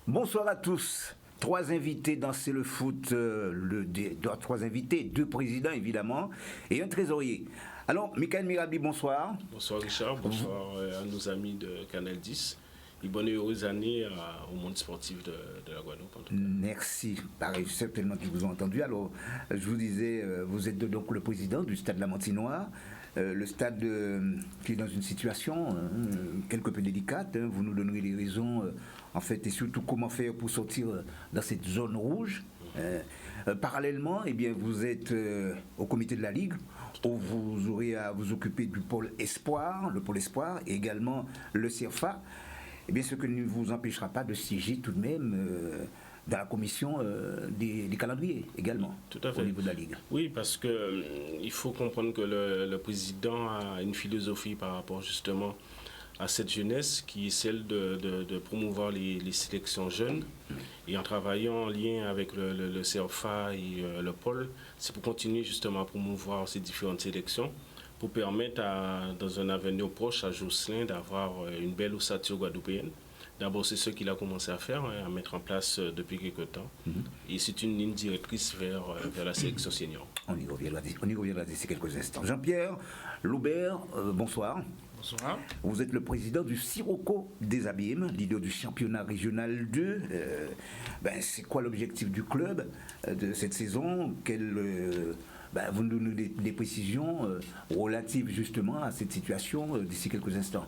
Bonsoir à tous. Trois invités dans C'est le foot, trois invités, deux présidents évidemment, et un trésorier. Alors, Michael Mirabli, bonsoir. Bonsoir Richard, bonsoir à nos amis de Canal 10. Et bonne et heureuse année au monde sportif de la Guadeloupe. En tout cas. Merci. Pareil, certainement qu'ils vous ont entendu. Alors, je vous disais, vous êtes donc le président du Stade Lamantinois. Le stade qui est dans une situation quelque peu délicate. Vous nous donnerez les raisons, en fait, et surtout comment faire pour sortir dans cette zone rouge. Parallèlement, eh bien, vous êtes au comité de la Ligue, où vous aurez à vous occuper du pôle Espoir, le pôle Espoir, et également le CERFA. Eh bien, ce que ne vous empêchera pas de siéger tout de même dans la commission des calendriers également, tout à fait. Au niveau de la Ligue. Oui, parce qu'il faut comprendre que le président a une philosophie par rapport justement à cette jeunesse qui est celle de promouvoir les sélections jeunes. Et en travaillant en lien avec le CERFA et le pôle, c'est pour continuer justement à promouvoir ces différentes sélections, pour permettre dans un avenir proche à Jocelyn d'avoir une belle ossature guadeloupéenne. D'abord, c'est ce qu'il a commencé à faire, à mettre en place depuis quelques temps. Et c'est une ligne directrice vers la sélection senior. On y reviendra d'ici quelques instants. Jean-Pierre Loubert, bonsoir. Bonsoir. Vous êtes le président du Sirocco des Abîmes, leader du championnat régional 2. C'est quoi l'objectif du club de cette saison? Vous nous donnez des précisions relatives justement à cette situation d'ici quelques instants.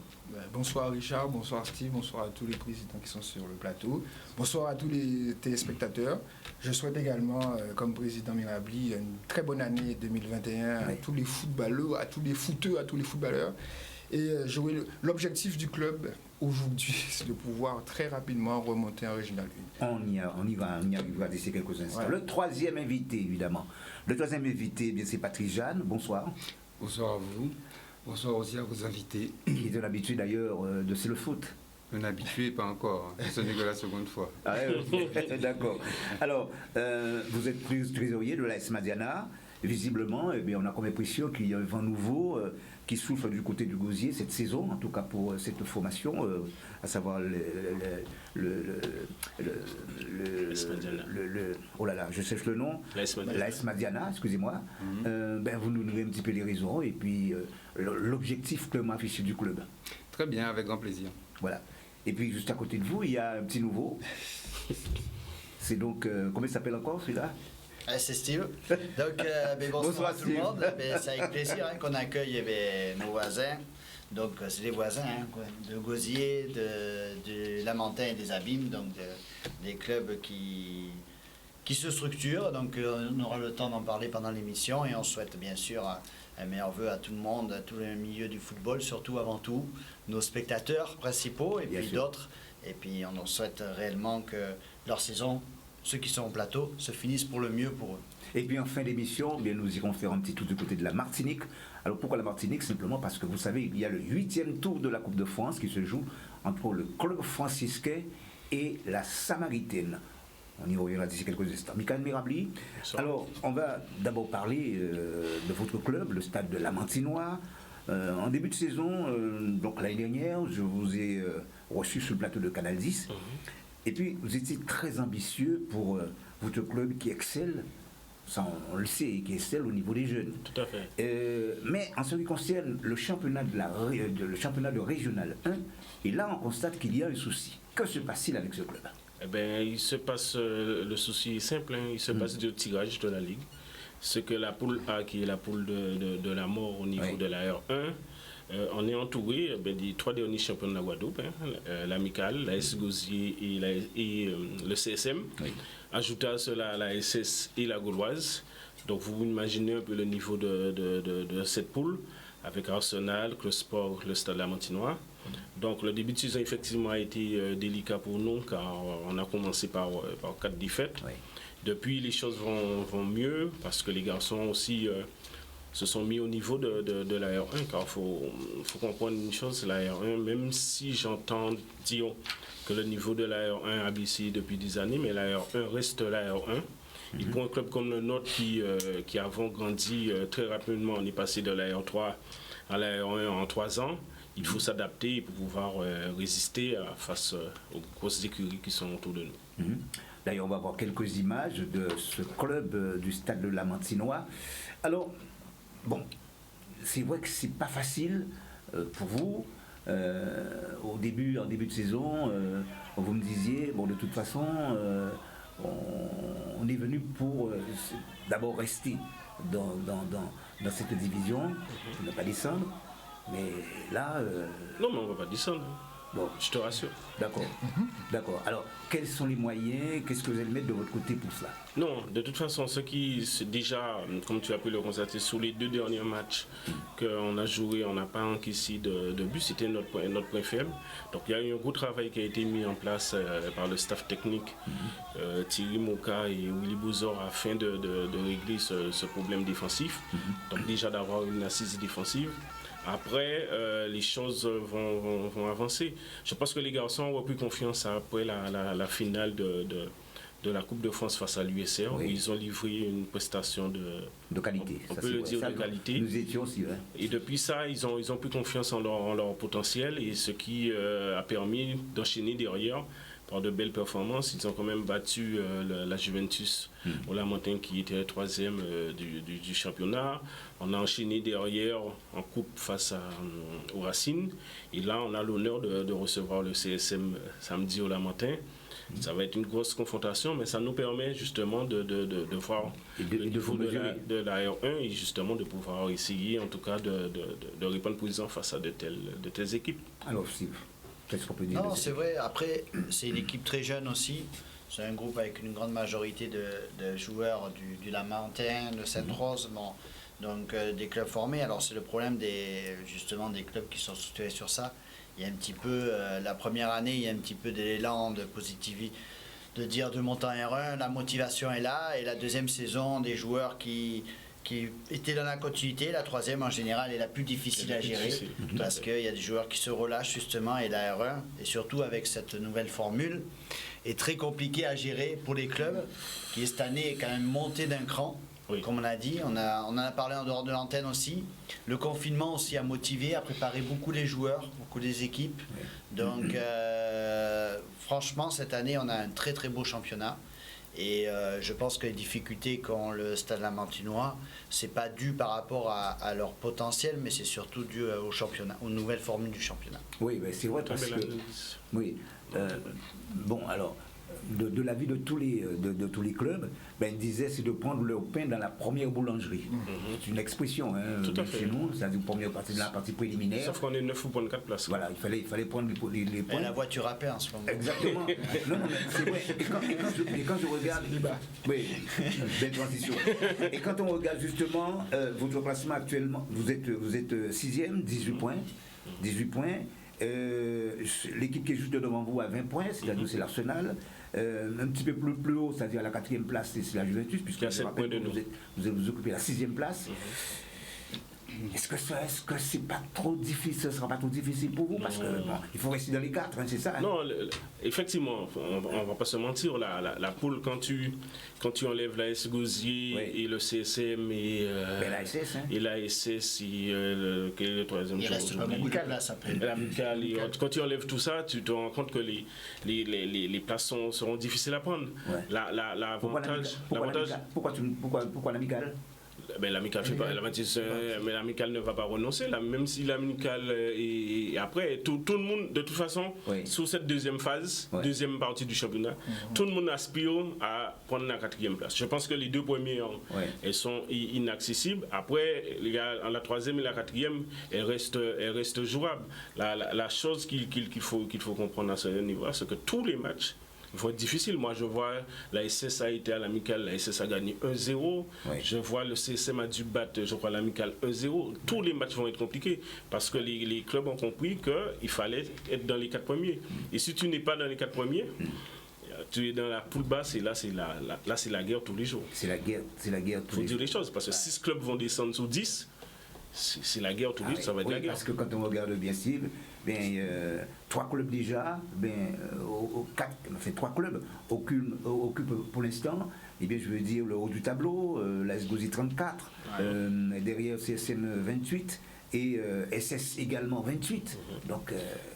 Bonsoir Richard, bonsoir Steve, bonsoir à tous les présidents qui sont sur le plateau. Bonsoir à tous les téléspectateurs. Je souhaite également, comme président Mirabli, une très bonne année 2021 à tous les footballeurs, à tous les footeux, à tous les footballeurs. Et l'objectif du club aujourd'hui, c'est de pouvoir très rapidement remonter en Régional 1. On y arrivera d'ici quelques instants. Ouais. Le troisième invité, évidemment. Le troisième invité, c'est Patrice Jeanne. Bonsoir. Bonsoir à vous. Bonsoir aussi à vos invités. Qui est un habitué d'ailleurs de C'est le foot. Un habitué, pas encore. Ce n'est que la seconde fois. Ah ouais, d'accord. Alors, vous êtes trésorier de l'AS Madiana. Visiblement, on a comme impression qu'il y a un vent nouveau qui souffle du côté du Gosier cette saison, en tout cas pour cette formation, à savoir oh là là, je cherche le nom, l'AS Madiana, excusez-moi. Vous nous donnez un petit peu les raisons et puis l'objectif clairement affiché du club. Très bien, avec grand plaisir. Voilà. Et puis juste à côté de vous, il y a un petit nouveau. C'est donc, comment il s'appelle encore celui-là? C'est Steve. Donc, bonsoir à tout le monde. C'est avec plaisir qu'on accueille nos voisins. Donc, c'est des voisins de Gosier, de Lamentin et des Abîmes, donc des clubs qui se structurent. Donc, on aura le temps d'en parler pendant l'émission et on souhaite bien sûr un meilleur vœu à tout le monde, à tout le milieu du football, surtout avant tout, nos spectateurs principaux et puis d'autres. Et puis, on en souhaite réellement que leur saison, ceux qui sont au plateau, se finissent pour le mieux pour eux. Et puis en fin d'émission, nous irons faire un petit tour du côté de la Martinique. Alors pourquoi la Martinique? Simplement parce que vous savez, il y a le 8e tour de la Coupe de France qui se joue entre le club franciscain et la Samaritaine. On y reviendra d'ici quelques instants. Michael Mirabli, alors on va d'abord parler de votre club, le Stade de Lamantinois. En début de saison, donc l'année dernière, je vous ai reçu sur le plateau de Canal 10. Et puis, vous étiez très ambitieux pour votre club qui excelle, ça on le sait, qui excelle au niveau des jeunes. Tout à fait. Mais en ce qui concerne le championnat de Régional 1, et là on constate qu'il y a un souci. Que se passe-t-il avec ce club? Il se passe, le souci est simple, il se passe du tirage de la Ligue. Ce que la poule A, qui est la poule de la mort au niveau de la R1, on est entouré des trois derniers champions de la Guadeloupe, l'Amicale, l'AS Gosier et le CSM. Ajouté à cela la SS et la Gauloise. Donc vous imaginez un peu le niveau de cette poule, avec Arsenal, Club Sport, le Stade Lamantinois. Donc le début de saison effectivement a été délicat pour nous car on a commencé par 4 défaites. Oui. Depuis les choses vont mieux parce que les garçons aussi se sont mis au niveau de la R1 car il faut comprendre une chose, la R1, même si j'entends dire que le niveau de la R1 a baissé depuis des années, mais la R1 reste la R1. Et pour un club comme le nôtre qui avons grandi très rapidement, on est passé de la R3 à la R1 en 3 ans, il faut s'adapter pour pouvoir résister face aux grosses écuries qui sont autour de nous. D'ailleurs, on va voir quelques images de ce club du stade de la Mantinois. Alors, bon, c'est vrai que c'est pas facile pour vous. En début de saison, vous me disiez, bon, de toute façon, on est venu pour d'abord rester dans cette division, ne pas descendre. Mais là... Non, mais on ne va pas descendre. Bon. Je te rassure. D'accord. D'accord. Alors, quels sont les moyens? Qu'est-ce que vous allez mettre de votre côté pour cela? Non, de toute façon, ce qui, déjà, comme tu as pu le constater, sur les 2 derniers matchs qu'on a joués, on n'a pas encaissé de but, c'était notre point faible. Donc, il y a eu un gros travail qui a été mis en place par le staff technique, Thierry Moka et Willy Bouzor, afin de régler ce problème défensif. Donc, déjà d'avoir une assise défensive. Après, les choses vont avancer. Je pense que les garçons ont repris confiance après la finale de la Coupe de France face à l'USR, où ils ont livré une prestation de qualité. On peut le dire de qualité. Nous étions aussi. Hein. Et depuis ça, ils ont pris confiance en leur potentiel, et ce qui a permis d'enchaîner derrière par de belles performances. Ils ont quand même battu la Juventus au Lamentin qui était 3e du championnat. On a enchaîné derrière en coupe face au Racing. Et là, on a l'honneur de recevoir le CSM samedi au Lamentin. Ça va être une grosse confrontation, mais ça nous permet justement de voir le niveau de la R1 et justement de pouvoir essayer en tout cas de répondre présent face à de telles équipes. Alors, Steve, qu'est-ce qu'on peut dire? Non, c'est vrai. Après, c'est une équipe très jeune aussi. C'est un groupe avec une grande majorité de joueurs du Lamentin, de Sainte-Rose, bon, donc des clubs formés. Alors c'est le problème justement des clubs qui sont situés sur ça. Il y a un petit peu, la première année, il y a un petit peu d'élan de positivité, de dire de monter en R1, la motivation est là, et la deuxième saison, des joueurs qui étaient dans la continuité, la troisième en général est la plus difficile à gérer, parce qu'il y a des joueurs qui se relâchent justement, et la R1, et surtout avec cette nouvelle formule, est très compliquée à gérer pour les clubs, qui cette année est quand même monté d'un cran. Oui. Comme on a dit, on en a parlé en dehors de l'antenne aussi. Le confinement aussi a motivé, a préparé beaucoup les joueurs, beaucoup les équipes. Oui. Donc franchement, cette année, on a un très très beau championnat. Et je pense que les difficultés qu'ont le Stade Lamantinois, c'est pas dû par rapport à leur potentiel, mais c'est surtout dû au championnat, aux nouvelles formules du championnat. Oui, ben c'est vrai parce que... Oui. Bon, alors... De l'avis de tous les clubs, ben, ils disaient c'est de prendre leur pain dans la première boulangerie. C'est une expression chez nous, c'est-à-dire la partie préliminaire. Sauf qu'on est 9 ou 4 places. Voilà, il fallait prendre les points. Et la voiture à pain en ce moment. Exactement. Non, mais c'est vrai. Et quand je regarde... Oui, belle transition. Et quand on regarde justement votre classement actuellement, vous êtes 6e, 18 points. 18 points. L'équipe qui est juste devant vous a 20 points, c'est-à-dire c'est l'Arsenal. Un petit peu plus haut, c'est-à-dire à la 4e place, c'est la Juventus, puisque je rappelle que vous occupez la 6e place. Est-ce que c'est pas trop difficile, ce sera pas trop difficile pour vous? Parce que bon, il faut rester dans les 4, hein, c'est ça. Hein? Non, effectivement, on va pas se mentir, la poule, quand tu enlèves la S Gauzier et le CSM et la SS, hein? Et la SS et quel est le troisième jour? Il reste pas beaucoup de places après. Quand tu enlèves tout ça, tu te rends compte que les places seront difficiles à prendre. Ouais. Pourquoi l'amical? Ben, l'amical fait pas, mais l'amical ne va pas renoncer là, même si l'amical et après tout le monde de toute façon sur cette deuxième phase, deuxième partie du championnat, tout le monde aspire à prendre la 4e place. Je pense que les 2 premières elles sont inaccessibles. Après la 3e et la 4e elles restent jouables. La chose qu'il faut comprendre à ce niveau, c'est que tous les matchs vont être difficiles. Moi, je vois la SS a été à l'amicale, la SS a gagné 1-0. Oui. Je vois le CSM a dû battre, je crois, l'amicale 1-0. Tous les matchs vont être compliqués parce que les clubs ont compris qu'il fallait être dans les 4 premiers. Et si tu n'es pas dans les 4 premiers, tu es dans la poule basse et là, c'est la guerre tous les jours. C'est la guerre tous Il les faut dire les choses parce que 6 clubs vont descendre sous 10. C'est la guerre tous les jours, ça va être oui, la guerre. parce que quand on regarde bien Steve, 3 clubs déjà, 3 clubs occupent pour l'instant, je veux dire le haut du tableau, la SGOSI 34, derrière CSM 28 et SS également 28. Donc,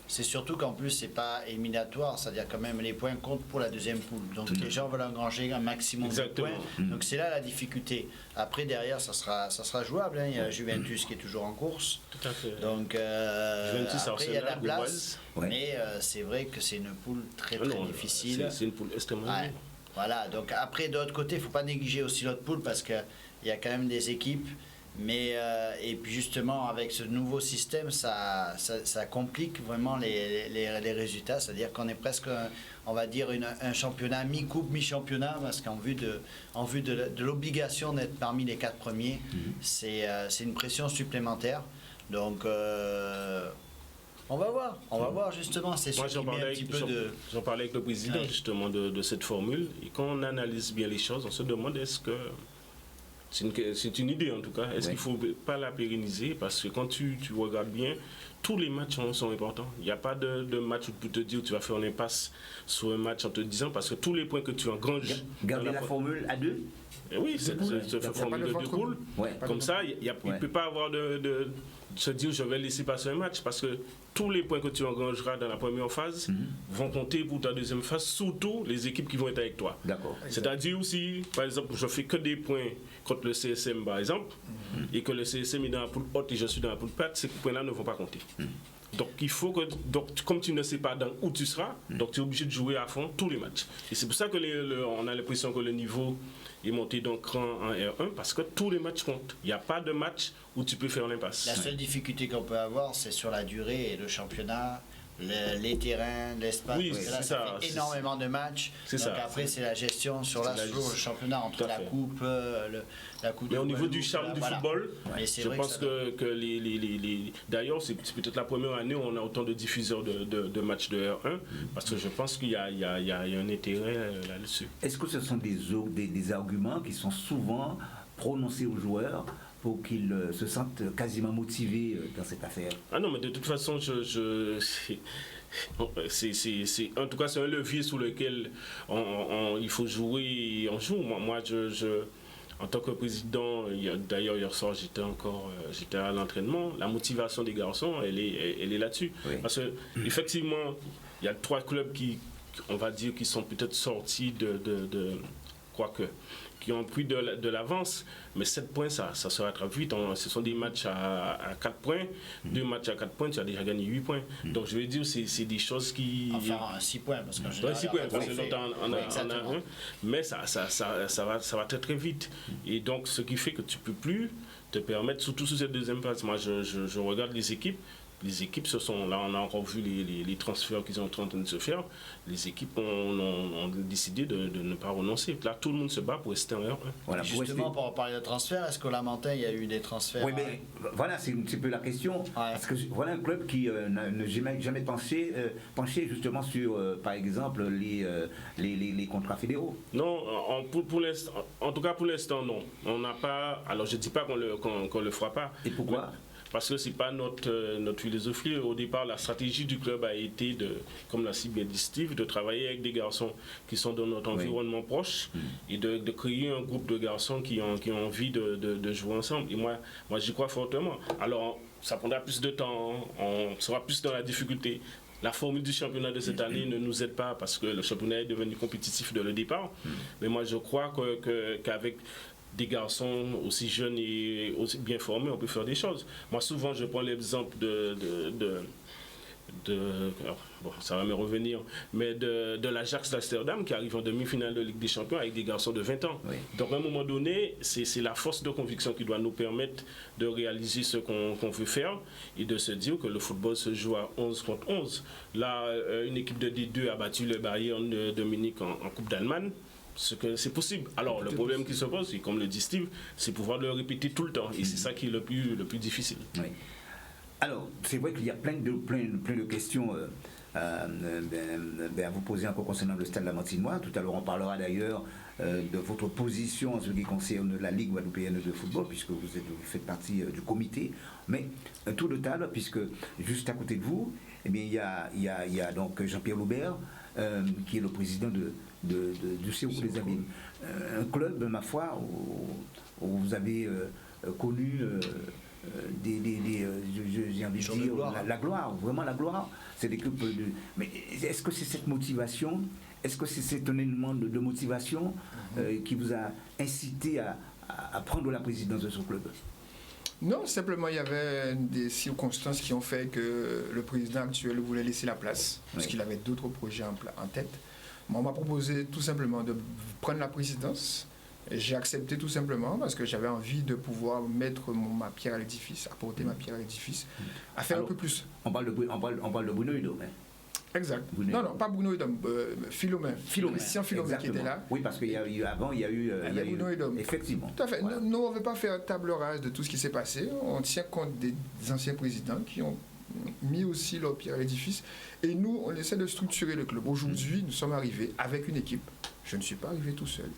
c'est surtout qu'en plus, c'est pas éliminatoire, c'est-à-dire quand même les points comptent pour la deuxième poule. Donc les gens veulent engranger un maximum Exactement. de points. Donc c'est là la difficulté. Après, derrière, ça sera jouable. Hein. Il y a Juventus qui est toujours en course. Tout à fait. Donc Juventus, après, il y a de la Arsenal, place. ouais. Mais c'est vrai que c'est une poule très difficile. C'est une poule extrêmement Ouais. Voilà, donc après, de l'autre côté, il ne faut pas négliger aussi l'autre poule parce qu'il y a quand même des équipes. Mais et puis justement, avec ce nouveau système, ça complique vraiment les résultats. C'est-à-dire qu'on est presque, on va dire, un championnat mi-coupe, mi-championnat, parce qu'en vue de l'obligation d'être parmi les 4 premiers, c'est une pression supplémentaire. Donc, on va voir justement. C'est sûr qu'il met un petit peu de... J'en parlais avec le président justement de cette formule. Et quand on analyse bien les choses, on se demande est-ce que... C'est une idée en tout cas. Est-ce qu'il ne faut pas la pérenniser? Parce que quand tu regardes bien, tous les matchs sont importants. Il n'y a pas de match où tu peux te dire que tu vas faire une impasse sur un match en te disant parce que tous les points que tu engranges... Garder la formule à 2. Oui, c'est une formule de 2 poules. Ouais. Comme ça, il ne peut pas avoir de se dire je vais laisser passer un match parce que tous les points que tu engrangeras dans la première phase vont compter pour ta deuxième phase, surtout les équipes qui vont être avec toi. D'accord. C'est-à-dire aussi, par exemple, je fais que des points contre le CSM par exemple, et que le CSM est dans la poule haute et je suis dans la poule plate, ces points-là ne vont pas compter. Donc il faut que, comme tu ne sais pas dans où tu seras, donc tu es obligé de jouer à fond tous les matchs. Et c'est pour ça que on a l'impression que le niveau est monté d'un cran en R1 parce que tous les matchs comptent. Il n'y a pas de match où tu peux faire l'impasse. La seule difficulté qu'on peut avoir, c'est sur la durée et le championnat, les terrains, l'espace. Oui, parce que là, ça fait énormément de matchs. Donc après, c'est la gestion sur le championnat entre la coupe, la coupe. Mais au niveau du charme du football, je pense que d'ailleurs, c'est peut-être la première année où on a autant de diffuseurs de matchs de R1, parce que je pense qu'il y a un intérêt là-dessus. Est-ce que ce sont des arguments qui sont souvent prononcés aux joueurs pour qu'ils se sentent quasiment motivés dans cette affaire? Ah non, mais de toute façon, en tout cas, c'est un levier sur lequel il faut jouer et on joue. Moi, en tant que président, d'ailleurs hier soir j'étais à l'entraînement, la motivation des garçons, elle est là-dessus. Oui. Parce que effectivement, il y a 3 clubs on va dire, qui sont peut-être sortis qui ont pris de l'avance, mais 7 points, ça se rattrape vite. Ce sont des matchs à 4 points, 2 matchs à 4 points, tu as déjà gagné 8 points. Donc je veux dire, c'est des choses qui... Enfin, 6 points, parce qu'en général... 6 points, parce que l'autre en a un, mais ça va très très vite. Et donc, ce qui fait que tu ne peux plus te permettre, surtout sur cette deuxième phase. Moi, je regarde les équipes. Les équipes là, on a encore vu les transferts qui sont en train de se faire. Les équipes ont décidé de ne pas renoncer. Là, tout le monde se bat pour rester en R1. Voilà, justement, pour parler de transfert, est-ce qu'au Lamentin, il y a eu des transferts? Oui, mais voilà, c'est un petit peu la question. Parce que voilà un club qui n'a jamais penché justement sur, par exemple, les contrats fédéraux. Non, pour l'instant, en tout cas pour l'instant, non. On n'a pas. Alors, je ne dis pas qu'on le fera pas. Et pourquoi? Parce que ce n'est pas notre philosophie. Au départ, la stratégie du club a été, comme l'a si bien dit Steve, de travailler avec des garçons qui sont dans notre environnement proche et de créer un groupe de garçons qui ont envie de jouer ensemble. Et moi j'y crois fortement. Alors, ça prendra plus de temps, on sera plus dans la difficulté. La formule du championnat de cette année ne nous aide pas parce que le championnat est devenu compétitif dès le départ. Mais moi, je crois qu'avec des garçons aussi jeunes et aussi bien formés, on peut faire des choses. Moi, souvent, je prends l'exemple bon, ça va me revenir, mais de l'Ajax d'Amsterdam qui arrive en demi-finale de Ligue des Champions avec des garçons de 20 ans. Oui. Donc à un moment donné, c'est la force de conviction qui doit nous permettre de réaliser ce qu'on veut faire et de se dire que le football se joue à 11 contre 11. Là, une équipe de D2 a battu le Bayern de Munich en Coupe d'Allemagne. C'est possible. Alors, le problème qui se pose, et comme le dit Steve, c'est pouvoir le répéter tout le temps. Et c'est ça qui est le plus difficile. Oui. Alors, c'est vrai qu'il y a plein de questions à vous poser encore concernant le Stade Lamantinois. Tout à l'heure, on parlera d'ailleurs de votre position en ce qui concerne la Ligue guadeloupéenne de football, puisque vous faites partie du comité. Mais tout le tas, puisque juste à côté de vous, eh bien, il y a donc Jean-Pierre Loubert, qui est le président du Siroco des Abîmes. Un club, ma foi, où vous avez connu j'ai envie de dire la gloire, vraiment la gloire. C'est des clubs mais est-ce que c'est cette motivation, est-ce que c'est cet élément de motivation qui vous a incité à prendre la présidence de ce club? Non, simplement il y avait des circonstances qui ont fait que le président actuel voulait laisser la place, parce qu'il avait d'autres projets en tête. On m'a proposé tout simplement de prendre la présidence. J'ai accepté tout simplement parce que j'avais envie de pouvoir mettre ma pierre à l'édifice, apporter ma pierre à l'édifice, à faire un peu plus. On parle de Bruno Hudom, hein? Exact. Non, pas Bruno Hudom, Philomène. Christian Philomène qui était là. Oui, parce qu'il y a eu avant, il y a eu Bruno Hudom. Effectivement. Tout à fait. Voilà. Nous, on ne veut pas faire table rase de tout ce qui s'est passé. On tient compte des anciens présidents qui ont mis aussi leur pierre à l'édifice. Et nous, on essaie de structurer le club. Aujourd'hui, nous sommes arrivés avec une équipe. Je ne suis pas arrivé tout seul.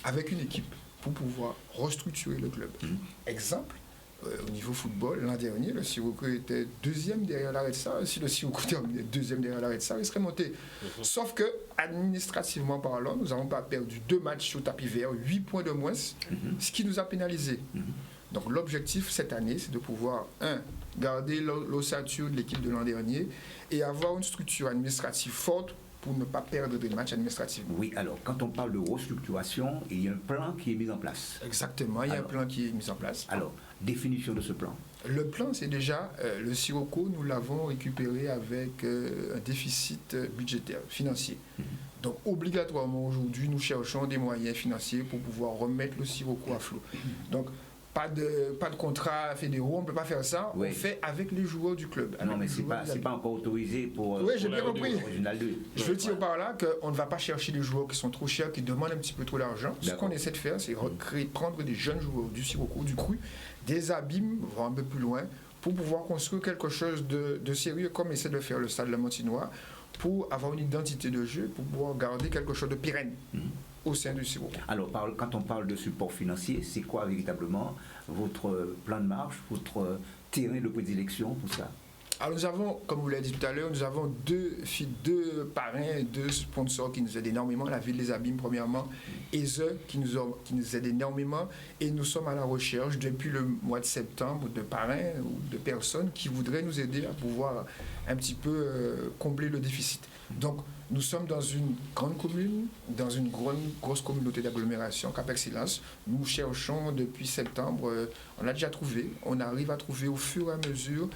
Avec une équipe pour pouvoir restructurer le club. Exemple, au niveau football, l'an dernier, le Siroco était deuxième derrière la Red Star. Si le Siroco terminait deuxième derrière la Red Star, il serait monté. Sauf que, administrativement parlant, nous n'avons pas perdu 2 matchs sur tapis vert, 8 points de moins, ce qui nous a pénalisés. Donc l'objectif cette année, c'est de pouvoir, garder l'ossature de l'équipe de l'an dernier et avoir une structure administrative forte pour ne pas perdre des matchs administratifs. Oui, alors, quand on parle de restructuration, il y a un plan qui est mis en place. Exactement, il y a un plan qui est mis en place. Alors, définition de ce plan. Le plan, c'est déjà, le Siroco, nous l'avons récupéré avec un déficit budgétaire, financier. Donc, obligatoirement, aujourd'hui, nous cherchons des moyens financiers pour pouvoir remettre le Siroco à flot. Donc, pas de contrat fédéraux, on ne peut pas faire ça. Oui. On fait avec les joueurs du club. Non, mais ce n'est pas encore autorisé pour j'ai bien compris. Régional 2. Je veux dire par là qu'on ne va pas chercher des joueurs qui sont trop chers, qui demandent un petit peu trop d'argent. Ce qu'on essaie de faire, c'est prendre des jeunes joueurs du Siroco, du Cru, des Abîmes, voire un peu plus loin, pour pouvoir construire quelque chose de sérieux, comme essaie de faire le Stade Lamantinois, pour avoir une identité de jeu, pour pouvoir garder quelque chose de pérenne. Au sein du Siroco. Alors, quand on parle de support financier, c'est quoi véritablement votre plan de marche, votre terrain de prédilection pour ça? Alors nous avons, comme vous l'avez dit tout à l'heure, nous avons deux parrains, 2 sponsors qui nous aident énormément. La Ville des Abîmes, premièrement, ESE, qui nous aide énormément. Et nous sommes à la recherche, depuis le mois de septembre, de parrains ou de personnes qui voudraient nous aider à pouvoir un petit peu combler le déficit. Donc, nous sommes dans une grande commune, dans une grosse communauté d'agglomération, Cap-Excellence. Nous cherchons depuis septembre, on a déjà trouvé, on arrive à trouver au fur et à mesure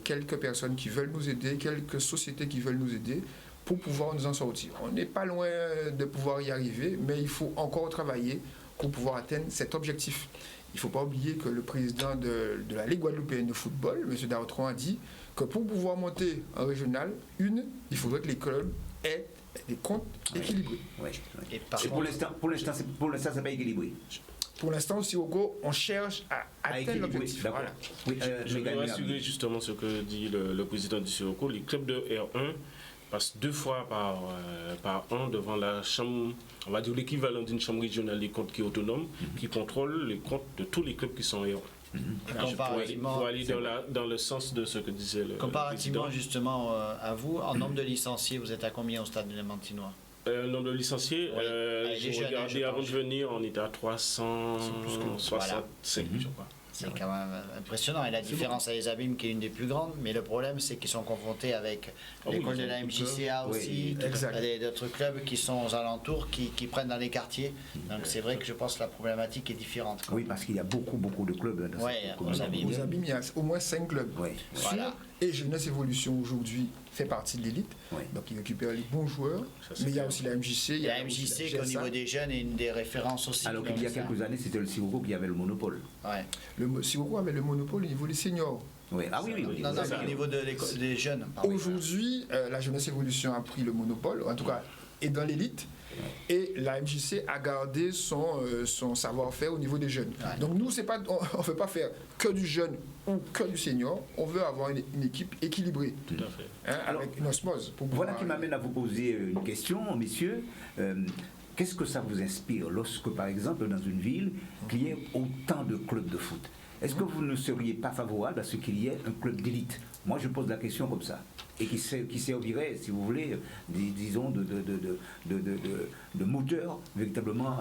quelques personnes qui veulent nous aider, quelques sociétés qui veulent nous aider pour pouvoir nous en sortir. On n'est pas loin de pouvoir y arriver, mais il faut encore travailler pour pouvoir atteindre cet objectif. Il ne faut pas oublier que le président de la Ligue guadeloupéenne de football, M. Dautron, a dit que pour pouvoir monter en régional, il faudrait que les clubs aient des comptes équilibrés. Oui. Et pour l'instant, ça n'est pas équilibré. Pour l'instant, au Siroco, on cherche à atteindre l'objectif. Voilà. Oui, je vais rassurer justement ce que dit le président du Siroco. Les clubs de R1 passent 2 fois par an devant la chambre, on va dire l'équivalent d'une chambre régionale des comptes qui est autonome, qui contrôle les comptes de tous les clubs qui sont R1. Pour aller dans le sens de ce que disait le comparativement président. Justement à vous, en nombre de licenciés, vous êtes à combien au Stade de Lamantinois? Nombre de licenciés, j'ai regardé avant de venir, on était à 365, je crois. C'est quand même impressionnant. Et la différence à les Abîmes, qui est une des plus grandes, mais le problème, c'est qu'ils sont confrontés avec l'école de la MJCA aussi, d'autres clubs qui sont aux alentours, qui prennent dans les quartiers. Donc c'est vrai que je pense que la problématique est différente. Oui, parce qu'il y a beaucoup de clubs dans cette commune. Aux Abîmes, il y a au moins 5 clubs. Voilà. Et Jeunesse Évolution aujourd'hui fait partie de l'élite. Oui. Donc il récupère les bons joueurs. Mais il y a aussi la MJC. Il y a la MJC qui au niveau des jeunes est une des références aussi. Alors qu'il y a quelques années, c'était le Sirocco qui avait le monopole. Ouais. Le Sirocco avait le monopole au niveau des seniors. Oui. Ah oui, oui. Non, non, mais au niveau des jeunes. Aujourd'hui, la Jeunesse Évolution a pris le monopole, en tout cas est dans l'élite. Et la MJC a gardé son savoir-faire au niveau des jeunes. Ouais. Donc nous, on ne veut pas faire que du jeune ou que du senior. On veut avoir une équipe équilibrée. Tout à fait. Avec une osmose. Voilà qui m'amène à vous poser une question, messieurs. Qu'est-ce que ça vous inspire lorsque, par exemple, dans une ville, qu'il y ait autant de clubs de foot? Est-ce que vous ne seriez pas favorable à ce qu'il y ait un club d'élite? Moi, je pose la question comme ça. Et qui servirait, si vous voulez, disons, de moteur véritablement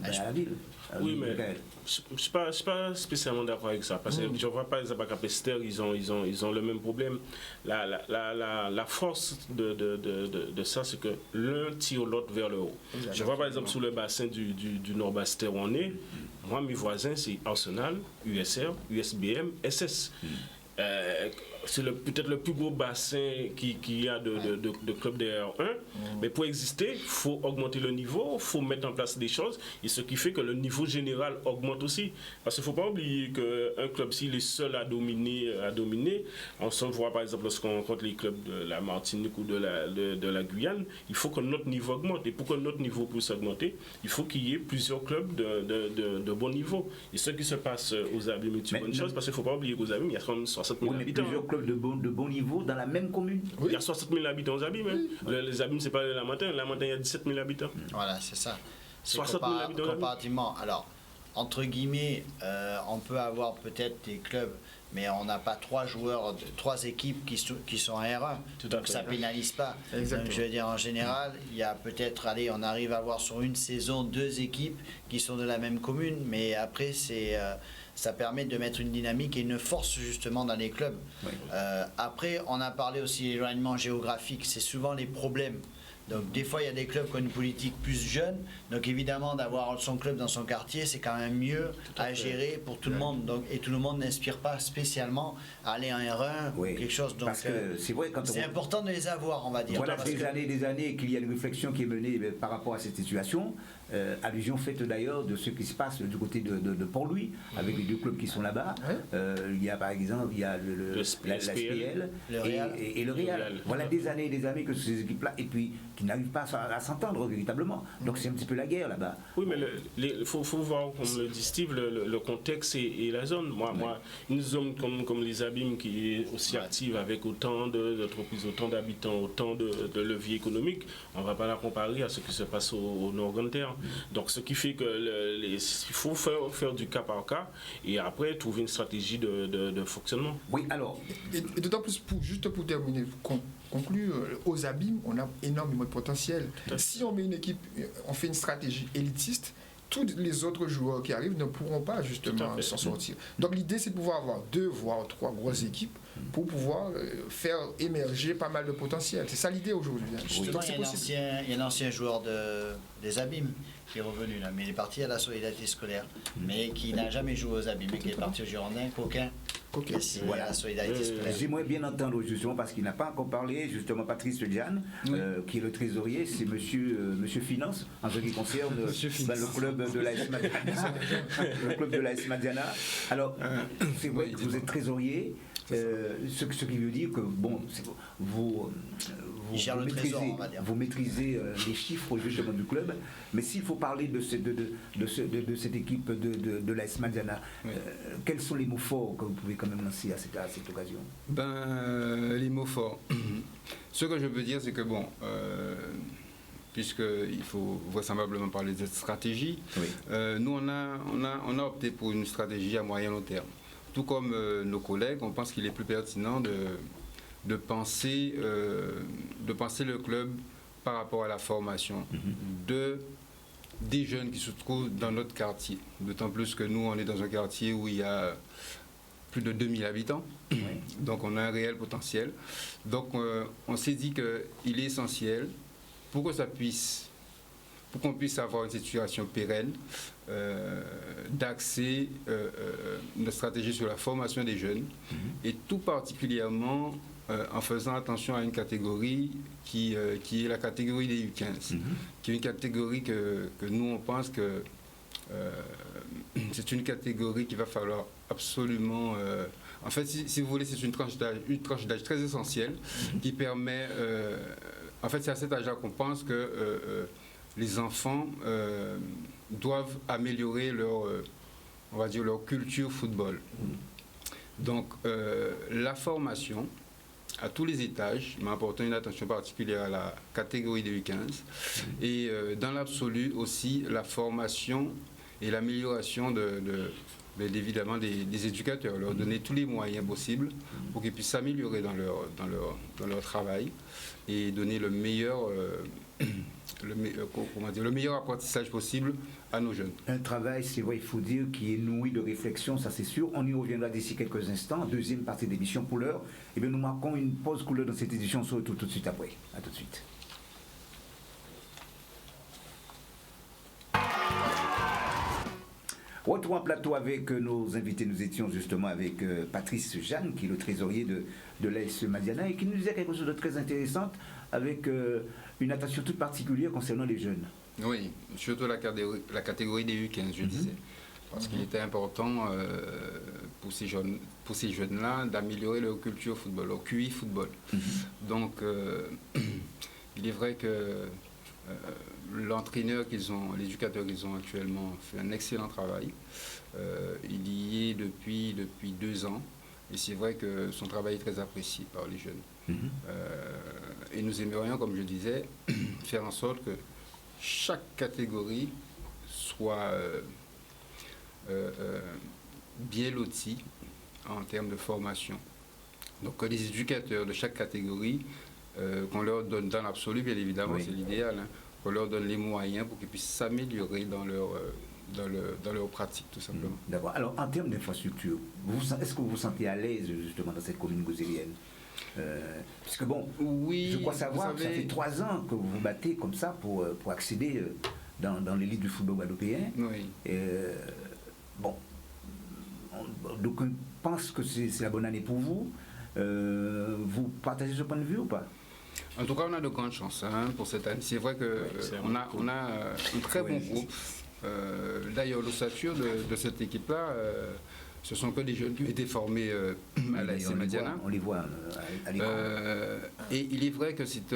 à la ville. Oui, mais je ne suis pas spécialement d'accord avec ça. Parce que je vois par exemple à Capesterre, ils ont le même problème. La force de ça, c'est que l'un tire l'autre vers le haut. Je vois par exemple sous le bassin du Nord-Bastet où on est, moi, mes voisins, c'est Arsenal, USR, USBM, SS. C'est peut-être le plus gros bassin qu'il y a de clubs de R1. Mais pour exister, il faut augmenter le niveau, il faut mettre en place des choses, et ce qui fait que le niveau général augmente aussi. Parce qu'il ne faut pas oublier qu'un club, s'il est seul à dominer, on se voit par exemple lorsqu'on rencontre les clubs de la Martinique ou de la Guyane, il faut que notre niveau augmente. Et pour que notre niveau puisse augmenter, il faut qu'il y ait plusieurs clubs de bon niveau. Et ce qui se passe aux Abîmes est une bonne chose, parce qu'il ne faut pas oublier qu'aux Abîmes, il y a quand même 60 000 habitants. Clubs de bon niveau dans la même commune. Oui. Il y a 60 000 habitants aux Abîmes. Les Abîmes, c'est pas la montagne. La montagne, il y a 17 000 habitants. Voilà, c'est ça. 60 000 habitants. Comparativement. Alors, entre guillemets, on peut avoir peut-être des clubs, mais on n'a pas trois équipes qui sont en R1. Donc ça pénalise pas. Donc, je veux dire, en général, il y a peut-être, on arrive à avoir sur une saison 2 équipes qui sont de la même commune, mais après, ça permet de mettre une dynamique et une force justement dans les clubs. Oui. Après, on a parlé aussi de l'éloignement géographique, c'est souvent les problèmes. Donc des fois, il y a des clubs qui ont une politique plus jeune. Donc évidemment, d'avoir son club dans son quartier, c'est quand même mieux à gérer pour tout le monde. Donc, et tout le monde n'inspire pas spécialement à aller en R1 ou quelque chose. Donc parce que c'est vrai, c'est important de les avoir, on va dire. Voilà des années qu'il y a une réflexion qui est menée par rapport à cette situation. Allusion faite d'ailleurs de ce qui se passe du côté de Port-Louis, avec les deux clubs qui sont là-bas. Il y a par exemple la SPL et le Real. Voilà des années et des années que ces équipes-là, et puis qui n'arrivent pas à s'entendre véritablement. Donc c'est un petit peu la guerre là-bas. Oui, mais il faut voir, comme le dit Steve, le contexte et la zone. Moi, une zone comme les Abîmes qui est aussi active avec autant d'entreprises, autant d'habitants, autant de leviers économiques, on ne va pas la comparer à ce qui se passe au Nord-Grande-Terre. Donc ce qui fait il faut faire du cas par cas et après trouver une stratégie de fonctionnement. Oui, alors. Et d'autant plus, juste pour terminer, conclure, aux Abîmes, on a énormément de potentiel. Si on met une équipe, on fait une stratégie élitiste, tous les autres joueurs qui arrivent ne pourront pas justement s'en sortir. Donc l'idée, c'est de pouvoir avoir 2 voire 3 grosses équipes pour pouvoir faire émerger pas mal de potentiel. C'est ça l'idée aujourd'hui. Justement, il y a un ancien joueur des Abîmes qui est revenu là, mais il est parti à la solidarité scolaire, mais qui n'a jamais joué aux Abîmes, mais qui est parti au Girondin, Coquin. Voilà, la solidarité scolaire. J'aimerais bien entendre justement, parce qu'il n'a pas encore parlé, justement Patrice Diane, qui est le trésorier, c'est monsieur Finance, en ce qui concerne le club de l'AS Madiana. Le club de l'AS Madiana. Alors, c'est vrai que vous êtes trésorier, ce qui veut dire que, bon, vous maîtrisez les chiffres justement du club, mais s'il faut parler de cette équipe de l'AS Madiana, quels sont les mots forts que vous pouvez quand même lancer à cette occasion? Les mots forts. Ce que je peux dire, c'est que bon, puisqu'il faut vraisemblablement parler de cette stratégie, nous on a opté pour une stratégie à moyen long terme. Tout comme nos collègues, on pense qu'il est plus pertinent de penser le club par rapport à la formation des jeunes qui se trouvent dans notre quartier. D'autant plus que nous, on est dans un quartier où il y a plus de 2000 habitants, donc on a un réel potentiel. Donc on s'est dit qu'il est essentiel, pour que ça puisse pour qu'on puisse avoir une situation pérenne d'accès, une stratégie sur la formation des jeunes, et tout particulièrement en faisant attention à une catégorie qui est la catégorie des U15, qui est une catégorie que nous, on pense que c'est une catégorie qu'il va falloir absolument... en fait, si vous voulez, c'est une tranche d'âge très essentielle qui permet... en fait, c'est à cet âge-là qu'on pense que les enfants doivent améliorer on va dire, leur culture football. Donc, la formation à tous les étages, mais en portant une attention particulière à la catégorie des U15, et dans l'absolu aussi, la formation et l'amélioration évidemment des éducateurs, leur donner tous les moyens possibles pour qu'ils puissent s'améliorer dans leur travail et donner le meilleur apprentissage possible à nos jeunes. Un travail, c'est vrai, il faut dire, qui est nourri de réflexion, ça c'est sûr. On y reviendra d'ici quelques instants. Deuxième partie de l'émission pour l'heure. Eh bien, nous marquons une pause couleur dans cette édition. On se retrouve tout de suite après. À tout de suite. Retour en plateau avec nos invités. Nous étions justement avec Patrice Jeanne, qui est le trésorier de l'AS Madiana, et qui nous disait quelque chose de très intéressant, avec une attention toute particulière concernant les jeunes. Oui, surtout la catégorie des U15, je disais. Parce qu'il était important pour ces jeunes-là d'améliorer leur culture football, leur QI football. Donc, il est vrai que l'entraîneur l'éducateur qu'ils ont actuellement fait un excellent travail. Il y est depuis 2 ans. Et c'est vrai que son travail est très apprécié par les jeunes. Et nous aimerions, comme je disais, faire en sorte que chaque catégorie soit bien lotie en termes de formation. Donc que les éducateurs de chaque catégorie, qu'on leur donne dans l'absolu, bien évidemment, c'est l'idéal, qu'on leur donne les moyens pour qu'ils puissent s'améliorer dans leur pratique, tout simplement. D'accord. Alors, en termes d'infrastructure, est-ce que vous vous sentez à l'aise, justement, dans cette commune gozérienne puisque bon, je crois savoir que ça fait 3 ans que vous vous battez comme ça pour accéder dans l'élite du football guadeloupéen. Bon, donc on pense que c'est la bonne année pour vous. Vous partagez ce point de vue ou pas? En tout cas, on a de grandes chances pour cette année. C'est vrai qu'on a un très bon groupe. D'ailleurs, l'ossature de cette équipe-là, ce sont que des jeunes qui ont été formés à l'AS Madiana. On les voit à l'écran. Et il est vrai que c'est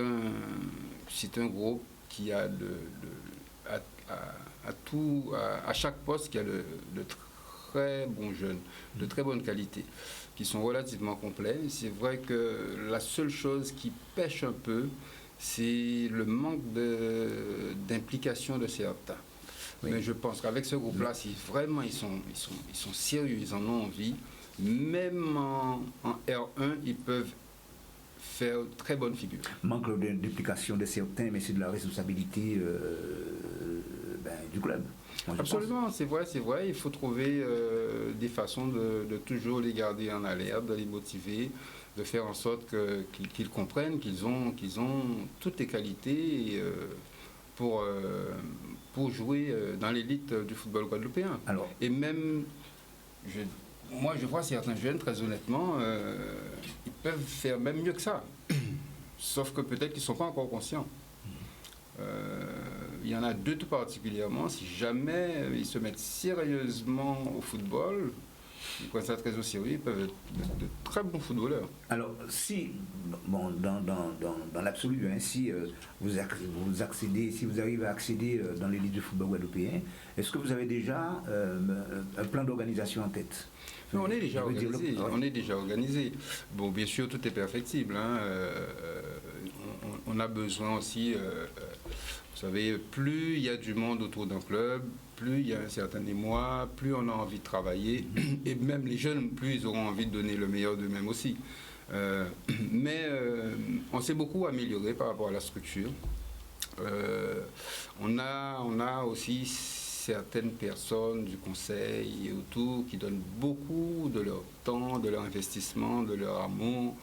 un groupe qui a à chaque poste qui a de très bons jeunes, de très bonne qualité, qui sont relativement complets. C'est vrai que la seule chose qui pêche un peu, c'est le manque d'implication de certains. Mais je pense qu'avec ce groupe-là, si vraiment ils sont sérieux, ils en ont envie, même en R1, ils peuvent faire très bonne figure. Manque d'implication de certains, mais c'est de la responsabilité du club. Absolument, c'est vrai. Il faut trouver des façons de toujours les garder en alerte, de les motiver, de faire en sorte qu'ils comprennent qu'ils ont toutes les qualités pour jouer dans l'élite du football guadeloupéen. Alors, et même, moi je vois certains jeunes, très honnêtement, ils peuvent faire même mieux que ça. Sauf que peut-être qu'ils ne sont pas encore conscients. Il y en a 2 tout particulièrement, si jamais ils se mettent sérieusement au football, ils prennent ça très au sérieux, ils peuvent être de très bons footballeurs. Alors, si, bon, dans l'absolu, si vous accédez, si vous arrivez à accéder dans l'élite du football guadeloupéen, est-ce que vous avez déjà un plan d'organisation en tête? On est déjà organisé. Bon, bien sûr, tout est perfectible. On a besoin aussi, vous savez, plus il y a du monde autour d'un club, plus il y a un certain émoi, plus on a envie de travailler, et même les jeunes, plus ils auront envie de donner le meilleur d'eux-mêmes aussi. Mais on s'est beaucoup amélioré par rapport à la structure. On a aussi certaines personnes du conseil et autour qui donnent beaucoup de leur temps, de leur investissement, de leur amour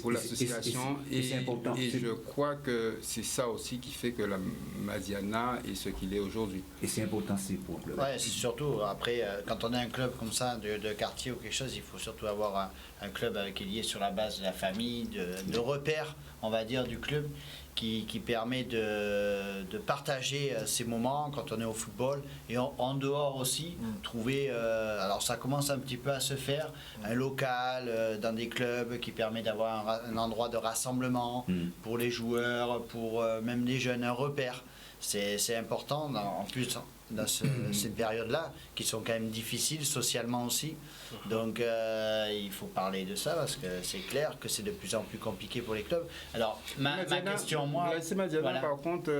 pour l'association. Et c'est important. Et je crois que c'est ça aussi qui fait que la Madiana est ce qu'il est aujourd'hui. Et c'est important, c'est pour le club. Ouais, c'est surtout, après, quand on a un club comme ça, de quartier ou quelque chose, il faut surtout avoir un club qui est lié sur la base de la famille, de repères, on va dire, du club, qui permet de partager ces moments quand on est au football et en dehors aussi, trouver, alors ça commence un petit peu à se faire, un local dans des clubs qui permet d'avoir un endroit de rassemblement pour les joueurs, pour même les jeunes, un repère. C'est important, en plus dans ces périodes-là, qui sont quand même difficiles socialement aussi. Donc il faut parler de ça, parce que c'est clair que c'est de plus en plus compliqué pour les clubs. Alors, ma question, moi... C'est Madiana, voilà. Par contre,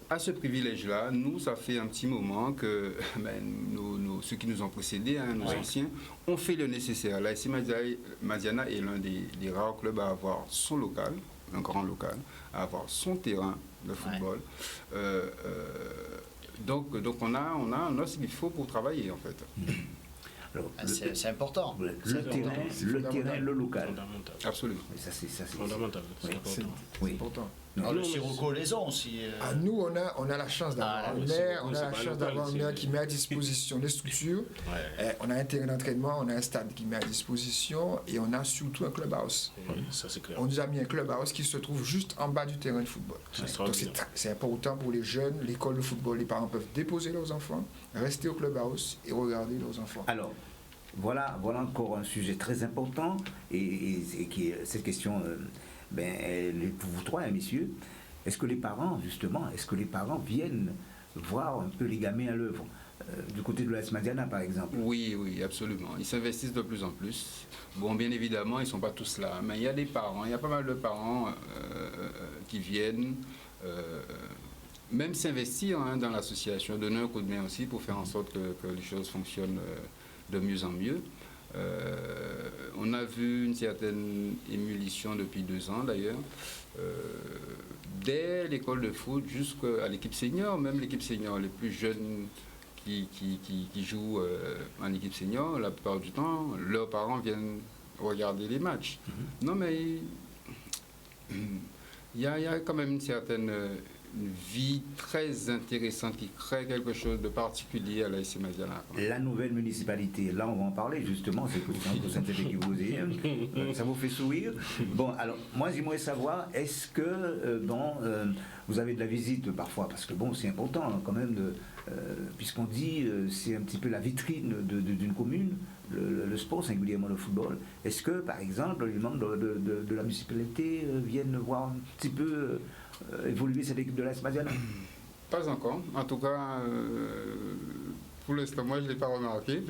à ce privilège-là, nous, ça fait un petit moment que ceux qui nous ont précédés, nos anciens, ont fait le nécessaire. La SC Madiana est l'un des rares clubs à avoir son local, un grand local, à avoir son terrain de football. Donc on a ce qu'il faut pour travailler, en fait. C'est important. Le terrain, le local. Fondamental. Absolument. Et ça, c'est Fondamental, c'est important. C'est important. Alors, le Sirocco les ont aussi. Nous, on a la chance d'avoir un maire qui met à disposition les structures. On a un terrain d'entraînement, on a un stade qui met à disposition et on a surtout un clubhouse. Oui, ça c'est clair. On nous a mis un clubhouse qui se trouve juste en bas du terrain de football. Donc c'est important pour les jeunes, l'école de football, les parents peuvent déposer leurs enfants, rester au clubhouse et regarder leurs enfants. Alors, voilà encore un sujet très important et qui est cette question... pour vous trois, messieurs, est-ce que les parents viennent voir un peu les gamins à l'œuvre du côté de l'AS Madiana, par exemple? Oui, absolument. Ils s'investissent de plus en plus. Bon, bien évidemment, ils ne sont pas tous là, mais il y a des parents, il y a pas mal de parents qui viennent même s'investir dans l'association, donner un coup de main aussi pour faire en sorte que les choses fonctionnent de mieux en mieux. On a vu une certaine émulsion depuis 2 ans d'ailleurs, dès l'école de foot jusqu'à l'équipe senior, même l'équipe senior, les plus jeunes qui jouent en équipe senior, la plupart du temps, leurs parents viennent regarder les matchs. Non mais il y a quand même une certaine vie très intéressante qui crée quelque chose de particulier à la SC Madiana. La nouvelle municipalité, là on va en parler justement, c'est pour synthétiser qui vous dit, ça vous fait sourire. Bon, alors moi j'aimerais savoir, est-ce que vous avez de la visite parfois, parce que bon c'est important quand même, puisqu'on dit c'est un petit peu la vitrine d'une commune, le sport, singulièrement le football. Est-ce que par exemple les membres de la municipalité viennent voir un petit peu évoluer cette équipe de l'AS Madiana? Pas encore. En tout cas, pour l'instant, moi, je ne l'ai pas remarqué.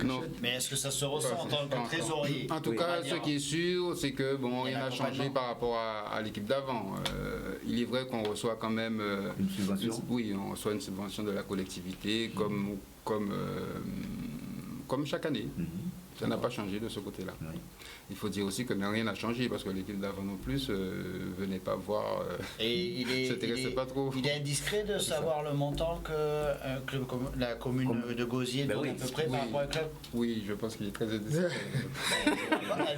Non. Mais est-ce que ça se ressent en tant que trésorier? En tout cas, ce qui est sûr, c'est que rien n'a changé par rapport à l'équipe d'avant. Il est vrai qu'on reçoit quand même une subvention. Oui, on reçoit une subvention de la collectivité comme chaque année. Ça n'a pas changé de ce côté-là. Oui. Il faut dire aussi que rien n'a changé parce que l'équipe d'avant non plus venait pas voir, ne s'intéressait pas trop. Il est indiscret de savoir le montant que club comme la commune de Gosier donne à peu près par rapport à un club. Oui, je pense qu'il est très indiscret.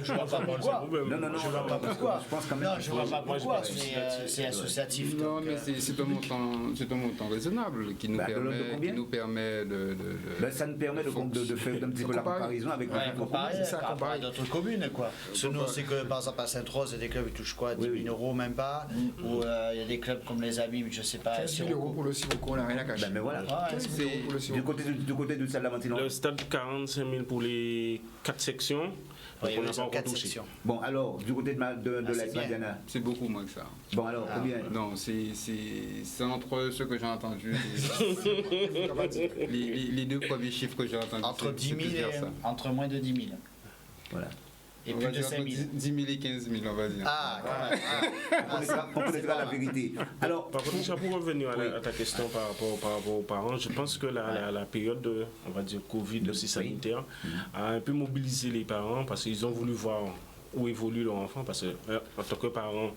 Je ne vois pas pourquoi. Non, je vois pas pourquoi. Je pense quand même. Non, je vois pas pourquoi. C'est associatif. Non, mais c'est un montant raisonnable qui nous permet de. Ça nous permet de faire un petit peu la comparaison avec comparer d'autres communes, quoi. Nous, on sait que par exemple à Sainte-Rose, il y a des clubs qui touchent quoi, 10 000 euros, même pas. Ou il y a des clubs comme les Amis, je sais pas. 15 000 euros pour le Sirocco, on n'a rien à cacher. Mais voilà. 15 000 euros pour le Sirocco. Du côté du stade de la Mantinois. Le stade 45 000 pour les 4 sections. Oui, on n'a pas encore touché. Bon, alors, du côté de l'AS Madiana. C'est beaucoup moins que ça. Bon, alors, combien? Non, c'est entre ce que j'ai entendu. Les 2 premiers chiffres que j'ai entendus. Entre moins de 10 000. Voilà. Et plus de 5 000. 10 000 et 15 000, on va dire. On connaîtra la vérité. Alors, par contre, pour revenir à ta question par rapport aux parents, je pense que la période de, on va dire, Covid, aussi sanitaire, a un peu mobilisé les parents parce qu'ils ont voulu voir où évolue leur enfant, parce qu'en tant que parents,